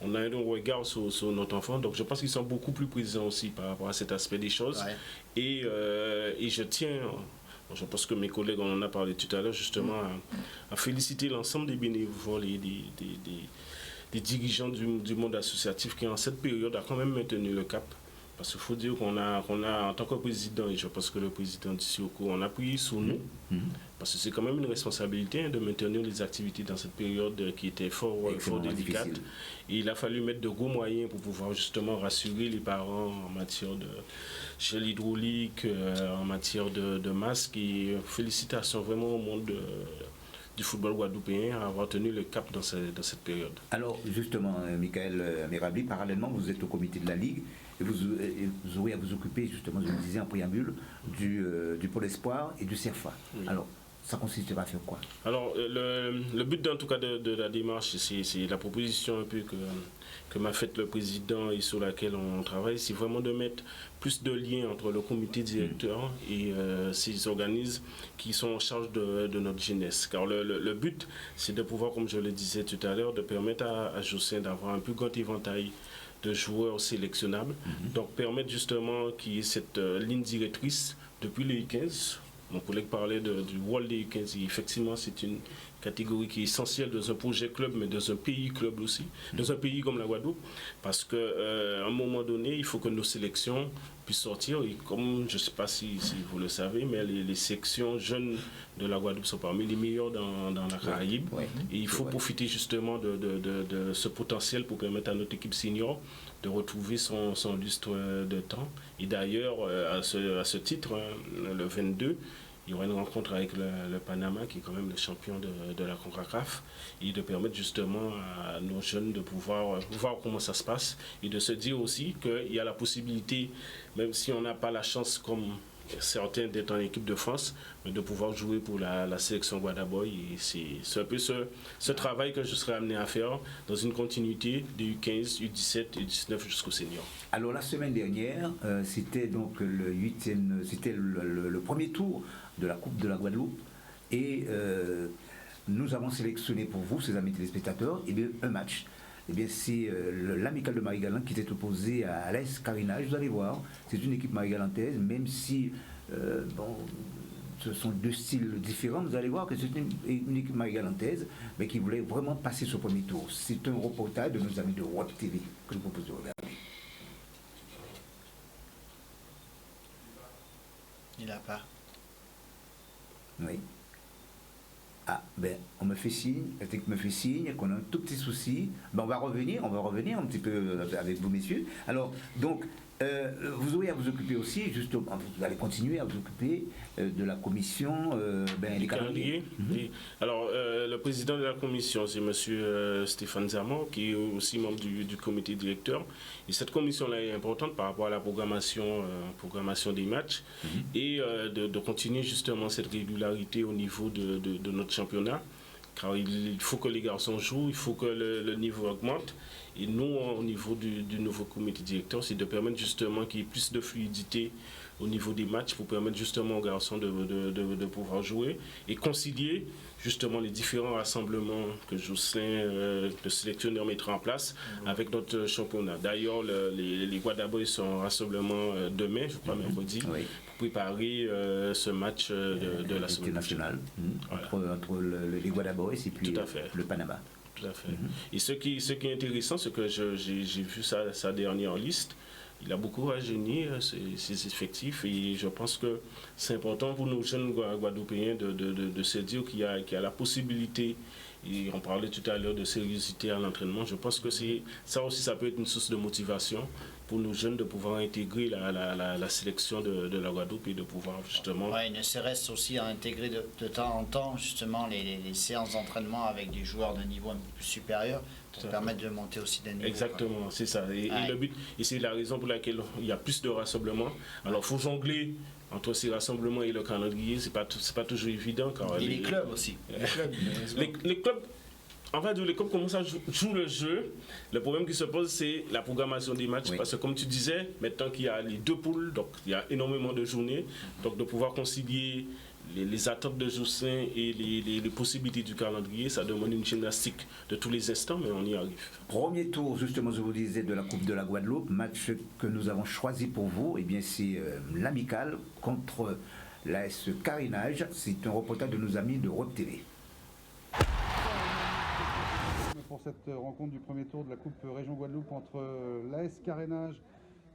on a un regard sur notre enfant, donc je pense qu'ils sont beaucoup plus présents aussi par rapport à cet aspect des choses. Et je tiens Je pense que mes collègues, on en a parlé tout à l'heure, justement, à féliciter l'ensemble des bénévoles et des dirigeants du monde associatif qui, en cette période, a quand même maintenu le cap. Parce qu'il faut dire qu'on a, en tant que président, et je pense que le président Dissoko, on a pris sur nous, parce que c'est quand même une responsabilité de maintenir les activités dans cette période qui était fort délicate. Et il a fallu mettre de gros moyens pour pouvoir justement rassurer les parents en matière de gel hydraulique, en matière de masques. Et félicitations vraiment au monde du football guadeloupéen à avoir tenu le cap dans cette période. Alors justement, Michael Mirabli, parallèlement, vous êtes au comité de la Ligue et vous aurez à vous occuper, justement, je le disais en préambule, du Pôle Espoir et du CERFA. Oui. Alors, ça consistera à faire quoi? Alors, le but, en tout cas, de la démarche, c'est la proposition un peu que m'a faite le président et sur laquelle on travaille, c'est vraiment de mettre plus de liens entre le comité directeur et ces organismes qui sont en charge de notre jeunesse. Car le but, c'est de pouvoir, comme je le disais tout à l'heure, de permettre à Josselin d'avoir un plus grand éventail de joueurs sélectionnables. Donc, permettre justement qu'il y ait cette ligne directrice depuis les U15. Mon collègue parlait du World des U15. Effectivement, c'est une catégorie qui est essentielle dans un projet club, mais dans un pays club aussi, dans un pays comme la Guadeloupe, parce qu'à un moment donné, il faut que nos sélections puissent sortir. Et comme, je ne sais pas si vous le savez, mais les sections jeunes de la Guadeloupe sont parmi les meilleures dans la Caraïbe. Ouais, et il faut profiter justement de ce potentiel pour permettre à notre équipe senior de retrouver son lustre de temps. Et d'ailleurs, à ce titre, le 22, il y aura une rencontre avec le Panama, qui est quand même le champion de la CONCACAF, et de permettre justement à nos jeunes de pouvoir voir comment ça se passe, et de se dire aussi qu'il y a la possibilité, même si on n'a pas la chance comme certains d'être en équipe de France, mais de pouvoir jouer pour la sélection Guadaboy. Et c'est un peu ce travail que je serai amené à faire dans une continuité des U15, U17 et U19 jusqu'au senior. Alors la semaine dernière, c'était donc le premier tour de la Coupe de la Guadeloupe, et nous avons sélectionné pour vous, ces amis téléspectateurs, un match. C'est l'Amicale de Marie-Galante qui était opposé à l'AS Carénage. Vous allez voir, c'est une équipe marie-galantaise, même si ce sont deux styles différents, vous allez voir que c'est une équipe marie-galantaise, mais qui voulait vraiment passer ce premier tour. C'est un reportage de nos amis de WAP TV que je vous propose de regarder. Il n'a pas. Oui. Ah, on me fait signe, la technique me fait signe qu'on a un tout petit souci. On va revenir un petit peu avec vous, messieurs. Alors, donc, vous aurez à vous occuper aussi, justement, vous allez continuer à vous occuper de la commission des calendriers. Oui. Alors, le président de la commission, c'est M. Stéphane Zaman, qui est aussi membre du comité directeur. Et cette commission-là est importante par rapport à la programmation des matchs et de continuer justement cette régularité au niveau de notre championnat. Car il faut que les garçons jouent, il faut que le niveau augmente. Et nous, au niveau du nouveau comité directeur, c'est de permettre justement qu'il y ait plus de fluidité au niveau des matchs pour permettre justement aux garçons de pouvoir jouer et concilier justement les différents rassemblements que Josselin, le sélectionneur, mettra en place avec notre championnat. D'ailleurs, les Guadaboy sont en rassemblement demain, je crois mercredi, pour préparer ce match de la semaine nationale entre les Guadaboy et puis le Panama. Tout à fait. Et ce qui est intéressant, c'est que j'ai vu sa dernière liste. Il a beaucoup rajeuni ses effectifs, et je pense que c'est important pour nos jeunes Guadeloupéens de se dire qu'il y a la possibilité, et on parlait tout à l'heure de sérieuxité à l'entraînement. Je pense que ça aussi, ça peut être une source de motivation pour nos jeunes de pouvoir intégrer la sélection de la Guadeloupe et de pouvoir justement... Oui, ne serait-ce aussi à intégrer de temps en temps justement les séances d'entraînement avec des joueurs de niveau un peu plus supérieur pour permettre de monter aussi d'un niveau. Exactement, c'est ça. Et le but, et c'est la raison pour laquelle il y a plus de rassemblements. Alors, il faut jongler entre ces rassemblements et le calendrier, c'est pas toujours évident. Car les clubs aussi. Les clubs, en fait, les clubs commencent à jouer le jeu. Le problème qui se pose, c'est la programmation des matchs. Parce que comme tu disais, maintenant qu'il y a les deux poules, donc il y a énormément de journées, donc de pouvoir concilier les attentes de Josselin et les possibilités du calendrier, ça demande une gymnastique de tous les instants, mais on y arrive. Premier tour, justement, je vous disais, de la Coupe de la Guadeloupe, match que nous avons choisi pour vous, c'est l'Amicale contre l'AS Carénage. C'est un reportage de nos amis de Europe TV. Pour cette rencontre du premier tour de la Coupe Région Guadeloupe entre l'AS Carénage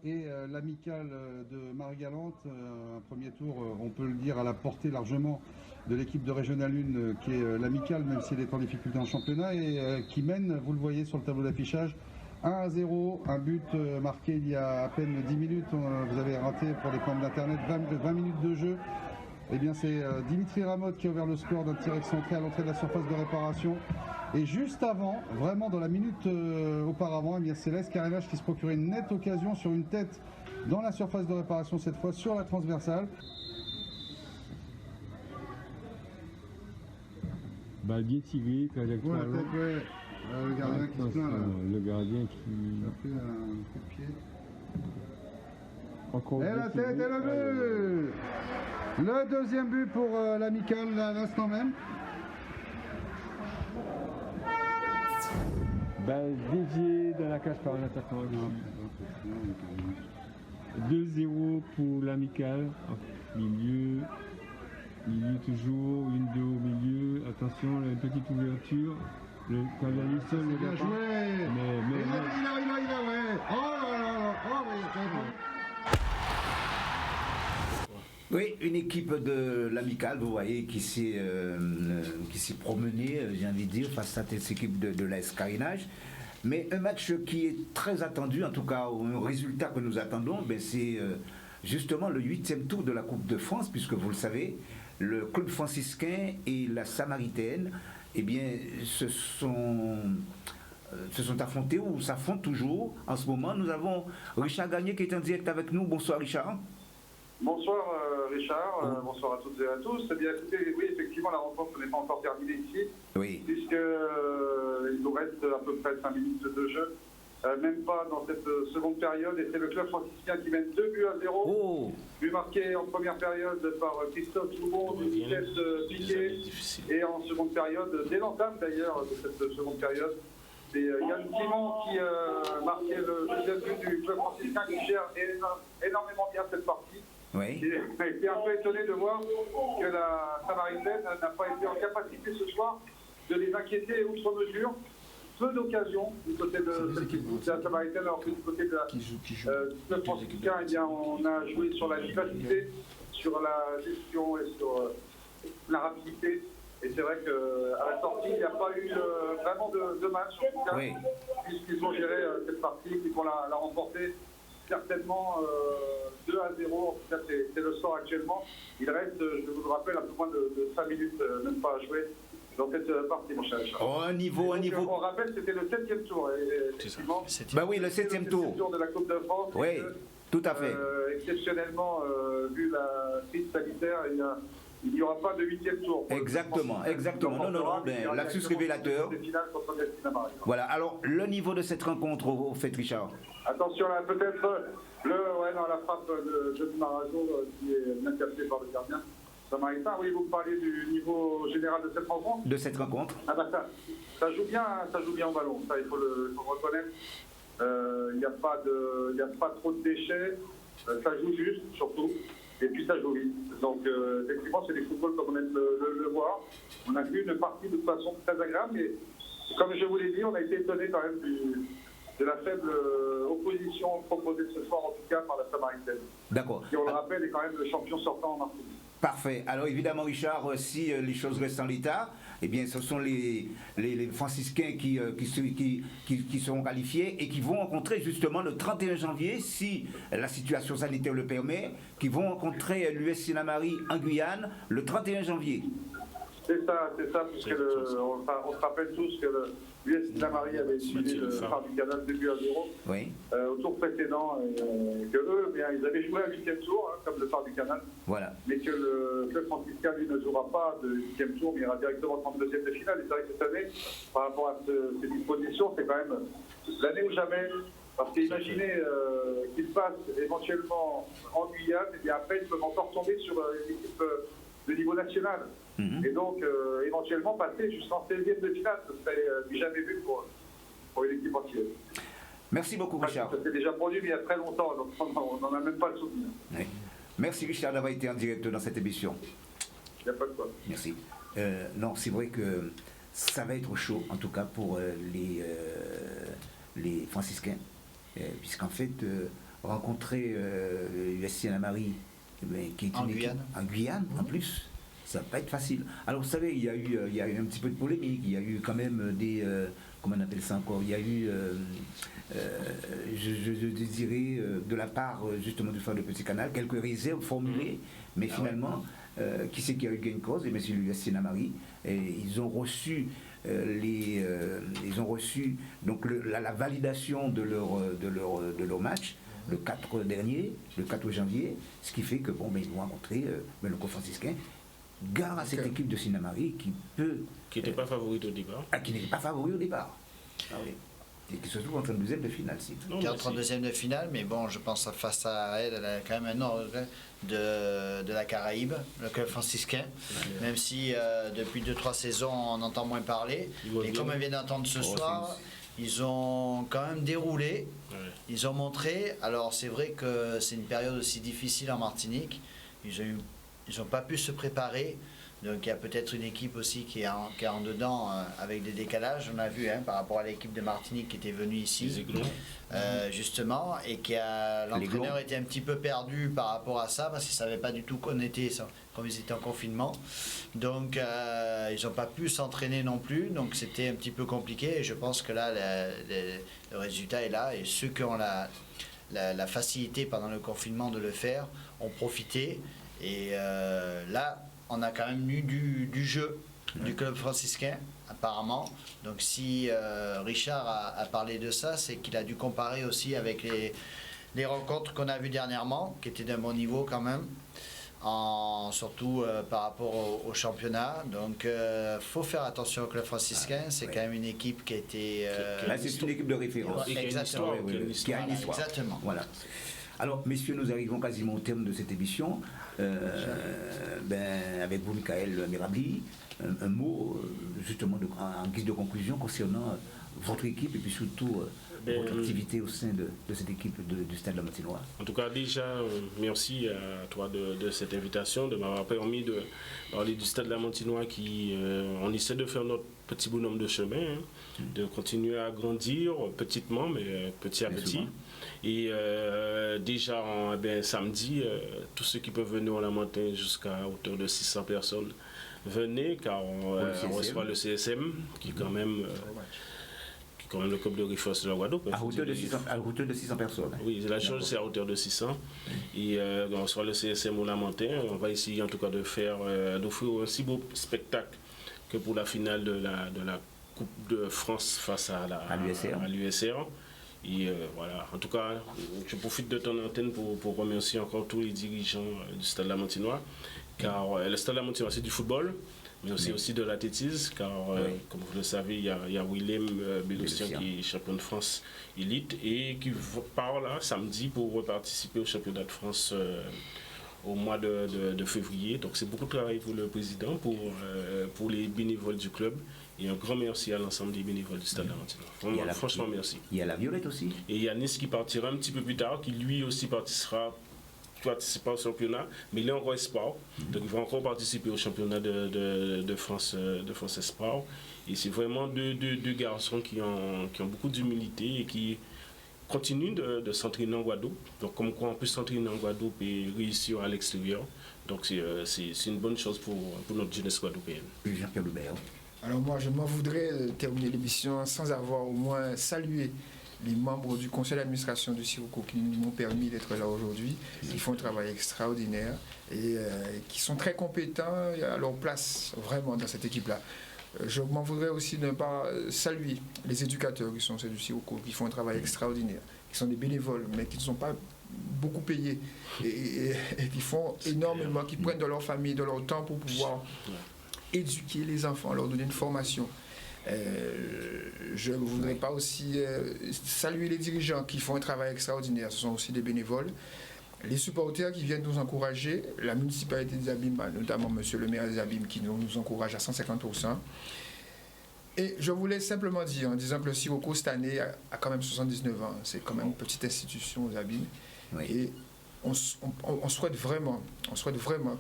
et l'amicale de Marie-Galante. Un premier tour, on peut le dire, à la portée largement de l'équipe de Régional 1 qui est l'amicale, même si elle est en difficulté en championnat, et qui mène, vous le voyez sur le tableau d'affichage, 1-0, un but marqué il y a à peine 10 minutes. Vous avez raté pour les commandes d'internet 20 minutes de jeu. Eh bien, c'est Dimitri Ramotte qui a ouvert le score d'un tir excentré à l'entrée de la surface de réparation. Et juste avant, vraiment dans la minute auparavant, eh bien, c'est l'AS Carénage qui se procurait une nette occasion sur une tête dans la surface de réparation, cette fois sur la transversale. Balle bien tirée, trajectoire. Ouais, la tête, ouais. Le gardien qui se plaint là. Le gardien qui a pris un coup de pied. Encore et la tête et le but. Le deuxième but pour l'amicale à l'instant même. Balle déviée dans la cage par un attaquant. 2-0 pour l'amicale. Milieu toujours, une deux au milieu. Attention, une petite ouverture. Le canaliste le bien joué. Mais il a, ouais. Oh là là, oh, Oui, une équipe de l'amicale, vous voyez, qui s'est promenée, j'ai envie de dire, face à cette équipe de l'AS Carénage. Mais un match qui est très attendu, en tout cas, au résultat que nous attendons, ben c'est justement le 8e tour de la Coupe de France, puisque vous le savez, le club franciscain et la Samaritaine, eh bien, se sont affrontés ou s'affrontent toujours. En ce moment, nous avons Richard Gagné qui est en direct avec nous. Bonsoir Richard. Bonsoir Richard, bonsoir à toutes et à tous. Eh bien, écoutez, oui, effectivement, la rencontre n'est pas encore terminée ici, oui. Puisqu'il nous reste à peu près 5 minutes de jeu, même pas dans cette seconde période, et c'est le club franciscain qui mène 2-0. Oh. But marqué en première période par Christophe Loubon, d'une vitesse piquée, et en seconde période, dès l'entame d'ailleurs de cette seconde période, c'est Yann Simon qui marquait le deuxième but du club franciscain qui gère énormément bien cette partie. Oui. J'ai été un peu étonné de voir que la Samaritaine n'a pas été en capacité ce soir de les inquiéter outre mesure. Peu d'occasions du côté de la Samaritaine, alors que du côté de club franciscain, eh bien, on a joué sur la vivacité, sur la gestion et sur la rapidité. Et c'est vrai qu'à la sortie, il n'y a pas eu vraiment de match, en tout cas, oui. Puisqu'ils ont géré cette partie, qu'ils vont la remporter certainement 2-0. En tout cas, c'est le score actuellement. Il reste, je vous le rappelle, un peu moins de 5 minutes, même pas à jouer dans cette partie, mon cher. Oh, un niveau. On rappelle, c'était le 7e tour, effectivement. Bah oui, le 7e tour. Le 7e tour de la Coupe de France. Oui, tout à fait. Exceptionnellement, vu la crise sanitaire, il n'y aura pas de 8e tour. Exactement. Non, ben, lapsus révélateur. Voilà, alors le niveau de cette rencontre, au fait, Richard. Attention là, peut-être la frappe de Marajo qui est bien captée par le gardien. Samaritain, oui, vous me parlez du niveau général de cette rencontre. De cette rencontre. Ah bah ça joue bien au ballon, ça il faut le reconnaître. Il n'y a pas trop de déchets, ça joue juste surtout. Et puis ça joue vite. Donc effectivement, c'est des footballs comme on aime le voir. On a vu une partie de façon très agréable, mais comme je vous l'ai dit, on a été étonné quand même de la faible opposition proposée ce soir, en tout cas par la Samaritaine. D'accord. Qui, on le rappelle, est quand même le champion sortant en Martinique. Parfait. Alors évidemment, Richard, si les choses restent en l'état, eh bien, ce sont les franciscains qui seront qualifiés et qui vont rencontrer justement le 31 janvier, si la situation sanitaire le permet, qui vont rencontrer l'US Sinamari en Guyane le 31 janvier. C'est ça, puisque on se rappelle tous que l'US Sinamari avait suivi le phare du canal début à 0 oui. Au tour précédent, que eux, bien, ils avaient joué un 8e tour, comme le phare du canal, voilà. Mais que le club franciscain, lui, ne jouera pas de 8e tour, mais ira directement en 32e de finale. Et c'est vrai que cette année, par rapport à ces dispositions, c'est quand même l'année ou jamais. Parce qu'imaginez qu'ils passent éventuellement en Guyane, et bien après, ils peuvent encore tomber sur une équipe de niveau national. Et donc, éventuellement, passer jusqu'en 16e de finale, ce serait jamais vu pour une équipe entière. Merci beaucoup, Richard. Ça s'est déjà produit, mais il y a très longtemps, donc on n'en a même pas le souvenir. Oui. Merci Richard d'avoir été en direct dans cette émission. Il n'y a pas de quoi. Merci. Non, c'est vrai que ça va être chaud, en tout cas pour les franciscains, puisqu'en fait, rencontrer USC Anna-Marie, qui est une équipe en Guyane, en plus, ça va pas être facile. Alors vous savez, il y a eu un petit peu de polémique, il y a eu quand même des... comment on appelle ça encore? Il y a eu, je dirais, de la part justement du Phare de Petit Canal, quelques réserves formulées, mais finalement, qui c'est qui a eu gain de cause? Et bien c'est l'USC Anna-Marie. Et ils ont reçu donc la validation de leur match le 4 janvier, ce qui fait que ils vont rencontrer le co-franciscain. Gare à cette équipe de Sinamari qui n'était pas favori au départ. Qui n'était pas favori au départ. Ah oui. Et qui se trouve en 32e de finale. Qui est en 32e de finale, mais bon, je pense que face à elle, elle a quand même un ordre de la Caraïbe, le club franciscain, même si depuis 2-3 saisons, on entend moins parler. Et comme on vient d'entendre ce soir, ils ont quand même déroulé, ils ont montré. Alors c'est vrai que c'est une période aussi difficile en Martinique. Ils n'ont pas pu se préparer. Donc il y a peut-être une équipe aussi qui est en dedans avec des décalages. On a vu par rapport à l'équipe de Martinique qui était venue ici, justement, et l'entraîneur était un petit peu perdu par rapport à ça parce qu'il ne savait pas du tout qu'on était, comme ils étaient en confinement. Donc ils n'ont pas pu s'entraîner non plus. Donc c'était un petit peu compliqué. Et je pense que là, le résultat est là. Et ceux qui ont la facilité pendant le confinement de le faire ont profité. Et là, on a quand même eu du jeu du club franciscain, apparemment. Donc si Richard a parlé de ça, c'est qu'il a dû comparer aussi avec les rencontres qu'on a vues dernièrement, qui étaient d'un bon niveau quand même, surtout par rapport au championnat. Donc il faut faire attention au club franciscain, c'est quand même une équipe qui a été... c'est une équipe de référence. Exactement. Qui a une histoire. Exactement. Voilà. Alors, messieurs, nous arrivons quasiment au terme de cette émission. Avec vous, Michael Mirabli, un mot justement en guise de conclusion concernant votre équipe et puis surtout votre activité au sein de cette équipe du Stade La Montinois. En tout cas, déjà, merci à toi de cette invitation, de m'avoir permis de parler du Stade La Montinois qui, on essaie de faire notre petit bonhomme de chemin, de continuer à grandir petitement, mais petit à petit. Et déjà, samedi, tous ceux qui peuvent venir au Lamentin jusqu'à hauteur de 600 personnes, venez, car on reçoit le CSM, qui est quand même le club de référence de la Guadeloupe. À hauteur de 600 personnes. Oui, la chose c'est à hauteur de 600. Et on reçoit le CSM au Lamentin. On va essayer en tout cas d'offrir un si beau spectacle que pour la finale de la Coupe de France face à l'USR. Et voilà, en tout cas, je profite de ton antenne pour remercier encore tous les dirigeants du Stade La Montinois, car le Stade La Montinois c'est du football, mais aussi de l'athlétisme, car comme vous le savez, il y a Willem Bélossian qui est champion de France élite et qui part là samedi pour participer au championnat de France au mois de février. Donc c'est beaucoup de travail pour le président, pour les bénévoles du club. Et un grand merci à l'ensemble des bénévoles du Stade La Montinois. Franchement, merci. Il y a la Violette aussi. Et il y a Nice qui partira un petit peu plus tard, qui lui aussi participera au championnat, mais il est encore espoir. Donc il va encore participer au championnat de France Espoir. Et c'est vraiment deux garçons qui ont beaucoup d'humilité et qui continuent de s'entraîner en Guadeloupe. Donc comme quoi on peut s'entraîner en Guadeloupe et réussir à l'extérieur. Donc c'est une bonne chose pour notre jeunesse guadeloupéenne. Jean-Pierre Loubert. Alors moi, je m'en voudrais terminer l'émission sans avoir au moins salué les membres du conseil d'administration du Sirocco qui m'ont permis d'être là aujourd'hui. Ils font un travail extraordinaire et qui sont très compétents à leur place vraiment dans cette équipe-là. Je m'en voudrais aussi ne pas saluer les éducateurs qui sont ceux du Sirocco, qui font un travail extraordinaire, qui sont des bénévoles, mais qui ne sont pas beaucoup payés et qui font énormément, qui prennent de leur famille, de leur temps pour pouvoir éduquer les enfants, leur donner une formation. Je ne voudrais pas aussi saluer les dirigeants qui font un travail extraordinaire, ce sont aussi des bénévoles. Les supporters qui viennent nous encourager, la municipalité des Abîmes, notamment monsieur le maire des Abîmes qui nous encourage à 150%. Et je voulais simplement dire, en disant que le Sirocco cette année a quand même 79 ans, c'est quand même une petite institution aux Abîmes. Oui. Et on souhaite vraiment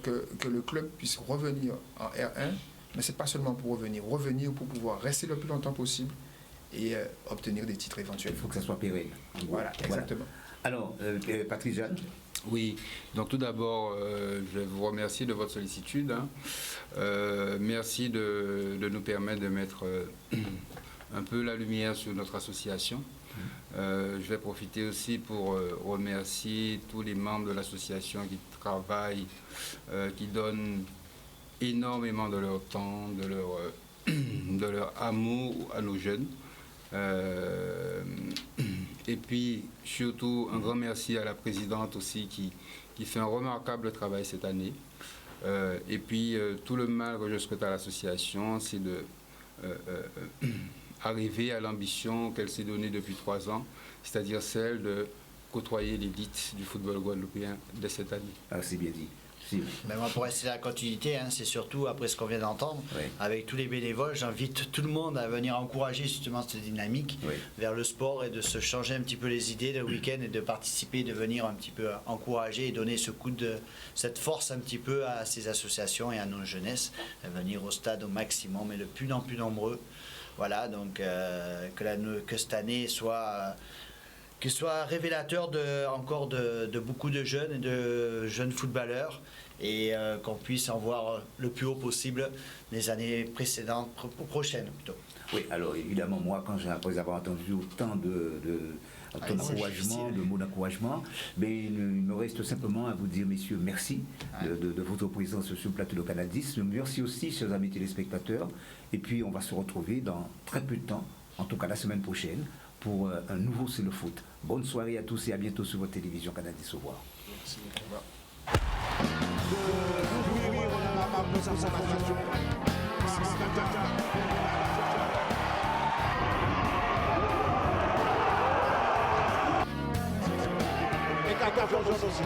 que le club puisse revenir en R1, mais ce n'est pas seulement pour revenir pour pouvoir rester le plus longtemps possible et obtenir des titres éventuels. Il faut que ça soit pérenne. Voilà, exactement. Alors, Patrice Jeanne. Oui, donc tout d'abord, je vous remercie de votre sollicitude. Merci de nous permettre de mettre un peu la lumière sur notre association. Je vais profiter aussi pour remercier tous les membres de l'association qui travaillent, qui donnent énormément de leur temps, de leur amour à nos jeunes. Et puis surtout un grand merci à la présidente aussi qui fait un remarquable travail cette année. Et puis tout le mal que je souhaite à l'association, c'est de arriver à l'ambition qu'elle s'est donnée depuis 3 ans, c'est-à-dire celle de côtoyer l'élite du football guadeloupéen dès cette année. Ah, c'est bien dit. Mais moi, pour rester dans la continuité, c'est surtout après ce qu'on vient d'entendre, avec tous les bénévoles, j'invite tout le monde à venir encourager justement cette dynamique vers le sport et de se changer un petit peu les idées le week-end et de participer, de venir un petit peu encourager et donner cette force un petit peu à ces associations et à nos jeunesses, à venir au stade au maximum et de plus en plus nombreux. Voilà, donc que cette année soit révélateur de beaucoup de jeunes et de jeunes footballeurs et qu'on puisse en voir le plus haut possible les années précédentes, prochaines plutôt. Oui, alors évidemment, moi, après avoir entendu autant d'encouragement, de mots d'encouragement, mais il me reste simplement à vous dire, messieurs, merci de votre présence sur le plateau de Canal 10. Merci aussi, chers amis téléspectateurs. Et puis, on va se retrouver dans très peu de temps, en tout cas la semaine prochaine, pour un nouveau C'est le foot. Bonne soirée à tous et à bientôt sur votre télévision Canal 10. Au revoir. Merci. Au revoir. Et 14 aussi.